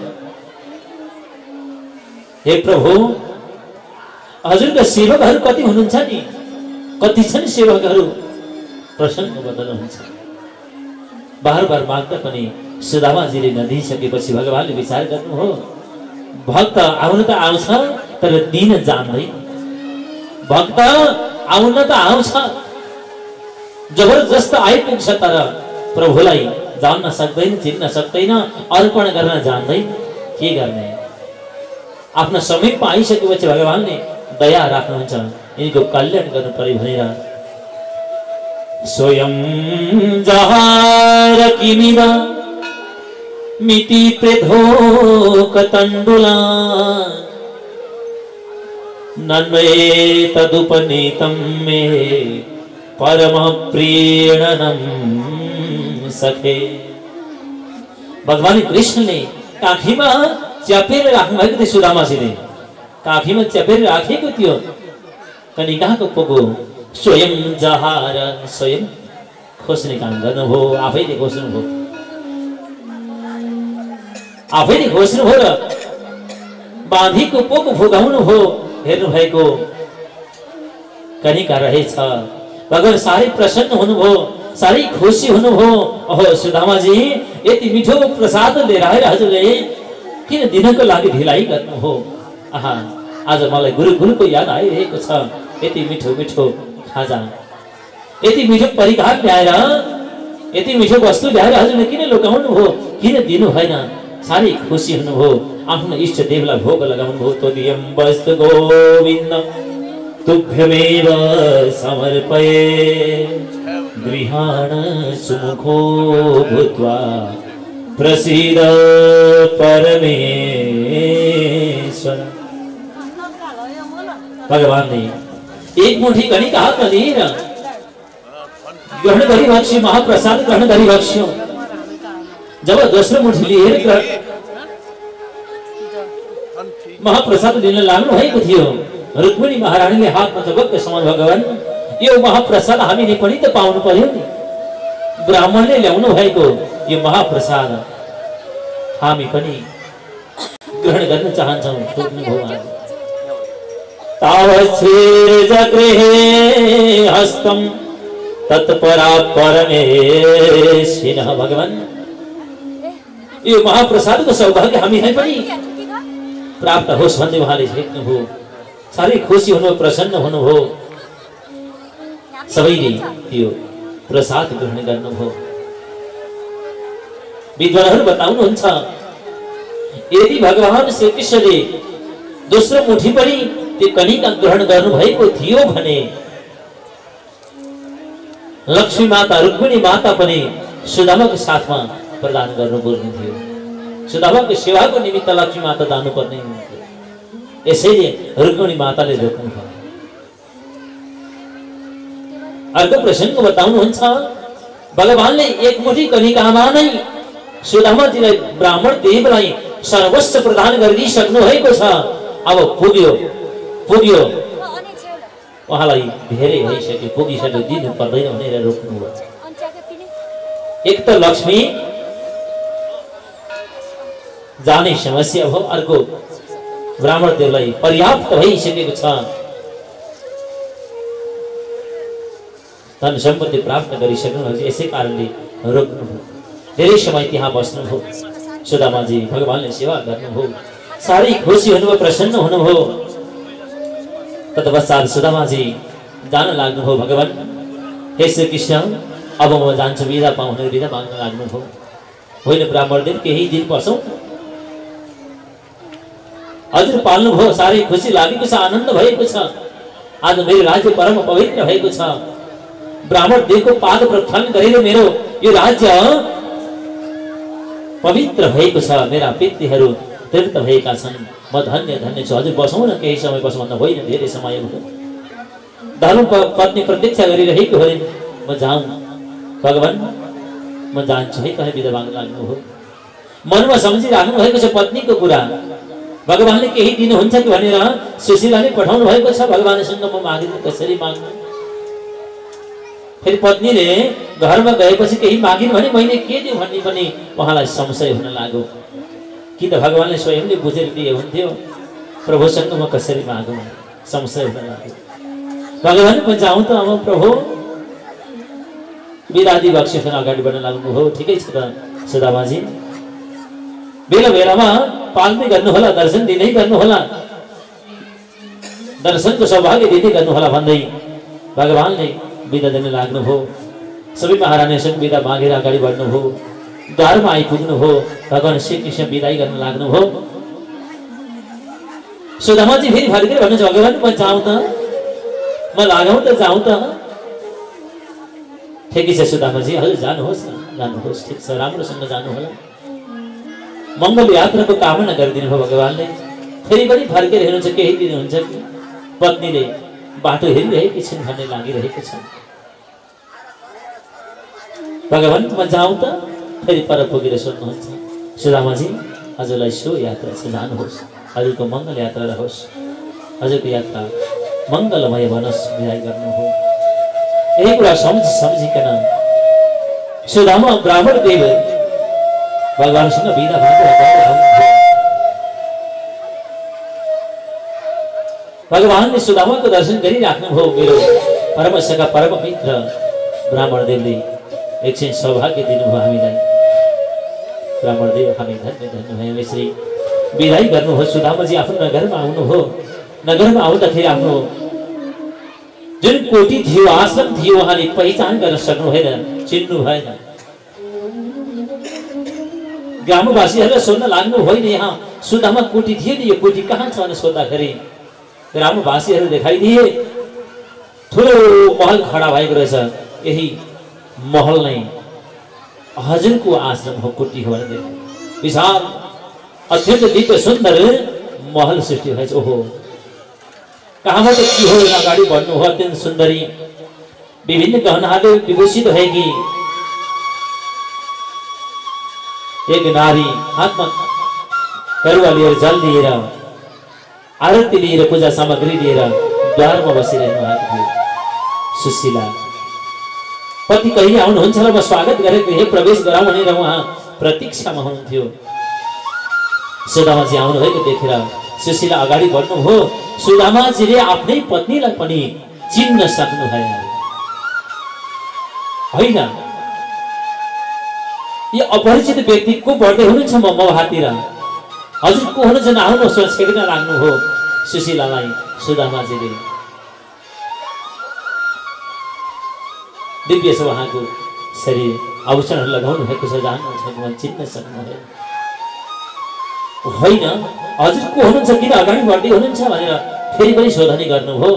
हे प्रभु, हजुरका सेवकहरू कति हुनुहुन्छ नि, कति छन् सेवकहरू, प्रसङ्ग बदल्नुहुन्छ। बार बार माग्दा पनि सुदामाजीले नदिइसकेपछि भगवानले विचार गर्नु हो, भक्त आउन त आउँछ तर दिन जान्दैन। भक्त आउन त आउँछ, जबरजस्त आइपुग्छ तर प्रभुलाई जान्न सक्दैन, चिन्न सक्दैन, अर्पण गर्न जान्दैन। के गर्ने? आफ्नो समीपमा आइसकेपछि भगवानले दया राख्नुहुन्छ, यिनको कल्याण गर्नु पर्यो भनेर स्वयं जहार किमिरा मिति प्रेधोक तण्डुला नन्वे तदुपनीतं मे परम प्रीणनम सखे। भगवान कृष्णले काखीमा च्यापेर राख्नु भएको थियो, सुदामाजीले काखीमा च्यापेर राखेको थियो कनिकाको पोको। स्वयं जहार, स्वयं खोज्ने काम गर्नुभयो, आफैले खोज्नुभयो, आफैले खोज्नुभयो र बाँधीको पोको भोगाउनु भयो। हेर्नु भएको कनिका रहेछ। भगवान साह्रै प्रसन्न हुनुभयो, साह्रै खुसी हुनुभयो। ओहो सुदामाजी, यति मिठो प्रसाद लिएर आएर हजुरले किन दिनको लागि ढिलाइ गर्नुभयो? आहा, आज मलाई गुरुको याद आइरहेको छ। यति मिठो मिठो खाजा, यति मिठो परिकार ल्याएर, यति मिठो वस्तु ल्याएर हजुरले किन लुकाउनु भयो, किन दिनु भएन? साह्रै खुसी हुनुभयो, आफ्नो इष्ट देवलाई भोग लगाउनु भयो। त्वदीयं वस्तु गोविन्द तुभ्यमेव समर्पये गृहाण सुमुखो भूत्वा प्रसीद परमेश्वर। भगवानले एक मुठी कनिका हातमा लिएर ग्रहण गरिबक्स्यो, महाप्रसाद ग्रहण गरिबक्स्यो। जब दोस्रो मुठी लिएर महाप्रसाद लिन लाग्नु भएको थियो, रुक्मिणी महारानीले हातमा चबक्क समाउनु, भगवान यो महाप्रसाद हामीले पनि त पाउनु पर्यो नि। ब्राह्मणले ल्याउनु भएको यो महाप्रसाद हामी पनि ग्रहण गर्न चाहन्छौँ। तावच्छ्रीर्जगृहे हस्तं तत्परा परमेशिनः। भगवान यो महाप्रसादको सौभाग्य हामीलाई पनि प्राप्त होस् भन्दै उहाँले लेख्नुभयो। साह्रै खुसी हुनुभयो, प्रसन्न हुनुभयो। सबैले त्यो प्रसाद ग्रहण गर्नुभयो। विद्वानहरू बताउनुहुन्छ, यदि भगवान श्री कृष्णले दोस्रो मुठी पनि त्यो कनिका ग्रहण गर्नुभएको थियो भने लक्ष्मी माता, रुक्मिणी माता पनि सुदामाको साथमा प्रदान गर्नुपर्ने थियो। सुदामाको सेवाको निमित्त लक्ष्मी माता जानुपर्ने हुन्थ्यो। यसैले रुक्मिणी माताले रोक्नु भयो। अर्को प्रसङ्ग बताउनुहुन्छ, भगवानले एक मुठी कनिकामा नै सुदामाजीलाई, ब्राह्मण देवलाई सर्वस्व प्रदान गरिदिइसक्नु भएको छ। अब पुग्यो पुग्यो, उहाँलाई धेरै भइसक्यो, पुगिसक्यो, दिनु पर्दैन भनेर रोक्नु भयो। एक त लक्ष्मी जाने समस्या हो, अर्को ब्राह्मण देवलाई पर्याप्त भइसकेको छ, धन सम्पत्ति प्राप्त गरिसक्नु, यसै कारणले रोक्नुभयो। धेरै समय त्यहाँ बस्नुभयो। सुदामाजी भगवानले सेवा गर्नुभयो, साह्रै खुसी हुनुभयो, प्रसन्न हुनुभयो। तत्पश्चात सुदामाजी जान लाग्नुभयो। भगवान हे श्री कृष्ण, अब म जान्छु, बिदा पाऊँ भनेर बिदा माग्न लाग्नुभयो। होइन ब्राह्मणदेव, केही दिन बसौँ, हजुर पाल्नुभयो, साह्रै खुसी लागेको छ, आनन्द भएको छ। आज मेरो राज्य परम पवित्र भएको छ। ब्राह्मण देवको पाद प्रक्षालन गरेर मेरो यो राज्य पवित्र भएको छ। मेरा पितृहरू तीर्थ भएका छन्, म धन्य धन्य छु। हजुर बसौँ न, केही समय बसौँ भन्दा होइन, धेरै समय भयो। धर्म पत्नी प्रतीक्षा गरिरहेको हो, म जाऊँ। भगवान म जान्छु है कहाँ बिदा माग्न लाग्नुभयो। मनमा सम्झिराख्नु भएको छ पत्नीको कुरा। भगवानले केही दिनुहुन्छ कि भनेर सुशीलाले पठाउनु भएको छ। भगवानसँग म माग्नु, कसरी माग्नु? फेरि पत्नीले घरमा गएपछि केही मागिन् भने मैले के दिउँ भन्ने पनि उहाँलाई संशय हुन लाग्यो। कि त भगवानले स्वयंले बुझेर दिए हुन्थ्यो, प्रभुसँग म कसरी मागौँ, संशय हुन लाग्यो। भगवान पनि जाउँ त अब प्रभु, बिरादी बक्सिन अगाडि बढ्न लाग्नु हो। ठिकै छ त सुदामाजी, बेला बेलामा पाल्ने गर्नुहोला, दर्शन दिँदै गर्नुहोला, दर्शनको सौभाग्य दिँदै गर्नुहोला भन्दै भगवानले बिदा दिन लाग्नुभयो। सबै महारानीसँग बिदा मागेर अगाडि बढ्नुभयो। द्वारमा आइपुग्नु हो, भगवान श्री कृष्ण बिदाई गर्न लाग्नुभयो। सुदामाजी फेरि फर्केर भन्नुहुन्छ, भगवान म जाउँ त, म लागौँ त, जाउँ त। ठिकै छ सुदामाजी, हजुर जानुहोस् न, जानुहोस्, ठिक छ, राम्रोसँग जानु होला। मङ्गल यात्राको कामना गरिदिनु भयो भगवानले। फेरि पनि फर्केर हेर्नुहुन्छ, केही दिनुहुन्छ कि? पत्नीले बाटो हेरिरहेकी छिन् भन्ने लागिरहेको छ। भगवान म जाउँ त? फेरि पर पुगेर सोध्नुहुन्छ, सुदामाजी हजुरलाई सो यात्रा छ, जानुहोस्, हजुरको मङ्गल यात्रा रहोस्, हजुरको यात्रा मङ्गलमय बनोस्, विदाई गर्नु हो। यही कुरा सम्झिकन सुदामा ब्राह्मण देव भगवानसँग बिदा मागेर भगवानले सुदामाको दर्शन गरिराख्नुभयो। मेरो परमसका परम मित्र ब्राह्मण देवले एकछिन सौभाग्य दिनुभयो हामीलाई। ब्राह्मण देव हामी धन्य धन्य भयौँ। यसरी विदाई गर्नुभयो। सुदामाजी आफ्नो नगरमा आउनुभयो। नगरमा आउँदाखेरि आफ्नो जुन कोठी थियो, आश्रम थियो, उहाँले पहिचान गर्न सक्नु भएन, चिन्नु भएन। ग्रामवासीहरूलाई सोध्न लाग्नु होइन, यहाँ सुदामा कोठी थियो नि, यो कोठी कहाँ छ भनेर सोद्धाखेरि ग्रामवासीहरू देखाइदिए ठुलो महल खडा भएको रहेछ। यही महल नै हजुरको आश्रम हो, कोठी हो भनेर विशाल अत्यन्त दिव्य सुन्दर महल सृष्टि भएछ। ओहो, कहाँबाट के हो? अगाडि बढ्नु हो। अत्यन्त सुन्दरी विभिन्न गहनाहरूले विभूषित भएकी एक नारी हातमा करुवा लिएर, जल लिएर, आरती लिएर, पूजा सामग्री लिएर द्वारमा बसिरहनु भएको थियो। सुशीला पति कहिले आउनुहुन्छ र म स्वागत गरेर गृह प्रवेश गराउँ भनेर उहाँ प्रतीक्षामा हुनुहुन्थ्यो। सुदामाजी आउनुभएको देखेर सुशीला अगाडि बढ्नुभयो। सुदामाजीले आफ्नै पत्नीलाई पनि चिन्न सक्नु भएन। होइन, यो अपरिचित व्यक्ति को बढ्दै हुनुहुन्छ म हातिर, हजुर को हुनुहुन्छ, आउनुहोस्, छेक्न लाग्नुभयो सुशीलालाई सुदामाजीले। दिव्य छ उहाँको शरीर, आभूषणहरू लगाउनु भएको छ, जान्नुहुन्छ, चिन्न सक्नुभयो। होइन, हजुर को हुनुहुन्छ, किन अगाडि बढ्दै हुनुहुन्छ भनेर फेरि पनि सोधनी गर्नुभयो।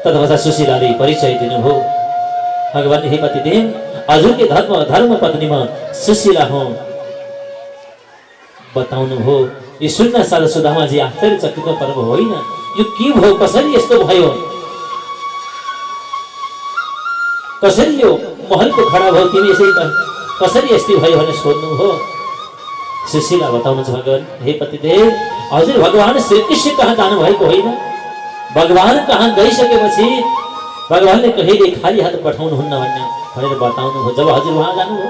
तदपश्चात सुशीलाले परिचय दिनुभयो। भगवान हे पतिदेव, हजुरकै धर्म पत्नी म सुशीला हुँ बताउनु हो। यो सुन्न सारा सुदामाजी आश्चर्यचकित पर्व होइन, यो के भयो, कसरी यस्तो भयो, कसरी यो महलको खडा भयो, तिमी यसै कसरी यस्तै भयो भनेर सोध्नु हो। सुशीला बताउनुहुन्छ, भगवान हे पतिदेव, हजुर भगवान श्रीकृष्ण कहाँ जानुभएको होइन, भगवान कहाँ गइसकेपछि भगवानले कहिले खाली हात पठाउनुहुन्न भनेर बताउनु हो। जब हजुर वहाँ जानुभयो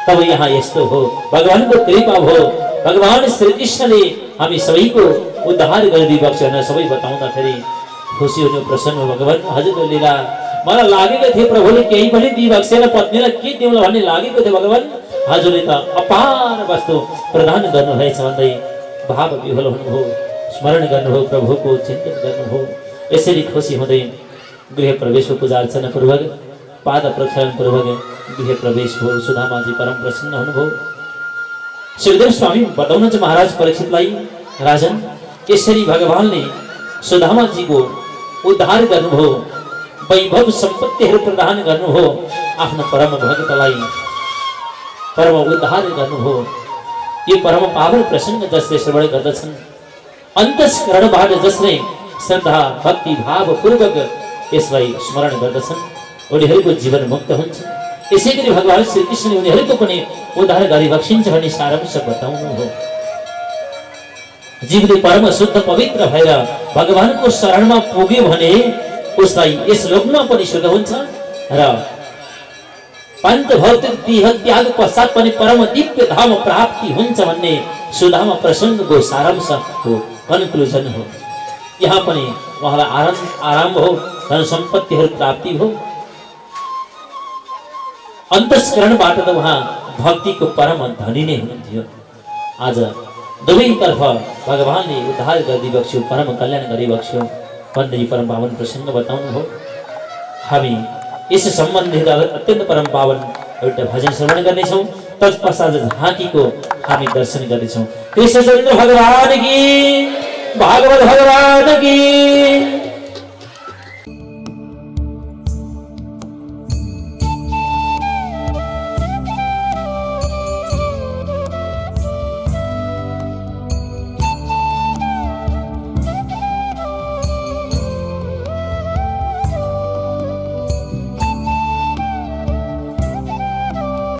तब यहाँ यस्तो हो, भगवानको कृपा हो। भगवान श्रीकृष्णले हामी सबैको उद्धार गरिदिएको भनेर सबै बताउँदाखेरि खुसी हुनु, प्रसन्न हो। भगवान हजुरको लीला मलाई लागेको थियो, प्रभुले केही पनि दिइबक्सेर पत्नीलाई के दिउँला भन्ने लागेको थियो। भगवान हजुरले त अपार वस्तु प्रदान गर्नुभएछ भन्दै भाव विह्वल हुनुभयो, स्मरण गर्नुभयो, प्रभुको चिन्तन गर्नुभयो। यसरी खुसी हुँदै गृह प्रवेशको पूजा अर्चना पूर्वक, पाद प्रक्षालन पूर्वक गृह प्रवेश हो। सुदामाजी परम प्रसन्न हुनुभयो। सुखदेव स्वामी बताउनुहुन्छ महाराज परीक्षितलाई, राजन यसरी भगवानले सुदामाजीको उद्धार गर्नुभयो, वैभव सम्पत्तिहरू प्रदान गर्नुभयो, आफ्नो परम भक्तलाई परम उद्धार गर्नुभयो। यो परम पावन प्रसङ्ग जसले श्रवण गर्दछन्, अन्तस्करणबाट जसले श्रद्धा भक्ति भाव पूर्वक यसलाई स्मरण गर्दछन्, उनीहरूको जीवन मुक्त हुन्छ। यसै गरी भगवान श्रीकृष्णले उनीहरूको पनि उद्धार गरिबक्सिन्छ भन्ने सारांश बताउनु हो। जीवले परम शुद्ध पवित्र भएर भगवानको शरणमा पुग्यो भने उसलाई यस लोकमा पनि सुख हुन्छ र पञ्चभौतिक देह त्याग पश्चात पनि परम दिव्य धाम प्राप्ति हुन्छ भन्ने सुधामा प्रसङ्गको सारांश हो, कन्क्लुजन हो। यहाँ पनि उहाँलाई आराम हो, धन सम्पत्तिहरू प्राप्ति हो। अन्तस्करणबाट त उहाँ भक्तिको परम धनी नै हुनुहुन्थ्यो। आज दुवैतर्फ भगवानले उद्धार गरिदिबक्स्यो, परम कल्याण गरिबक्स्यो भन्दै परम पावन प्रसङ्ग बताउनु हो। हामी यस सम्बन्धित अत्यन्त परम पावन एउटा भजन श्रवण गर्नेछौँ। तत्पश्चात झाँकीको हामी दर्शन गर्नेछौँ। कृष्णचन्द्र भगवान की, भागवत भगवान की।